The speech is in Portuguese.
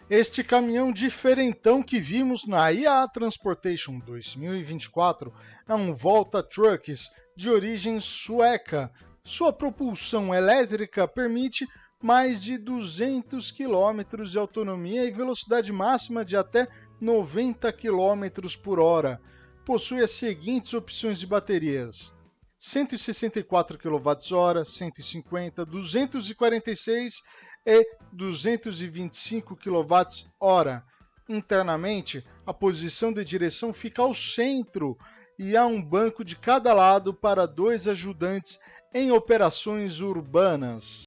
Este caminhão diferentão que vimos na IA Transportation 2024 é um Volta Trucks de origem sueca. Sua propulsão elétrica permite mais de 200 km de autonomia e velocidade máxima de até 90 km por hora. Possui as seguintes opções de baterias: 164 kWh, 150, 246 e 225 kWh. Internamente, a posição de direção fica ao centro e há um banco de cada lado para 2 ajudantes em operações urbanas.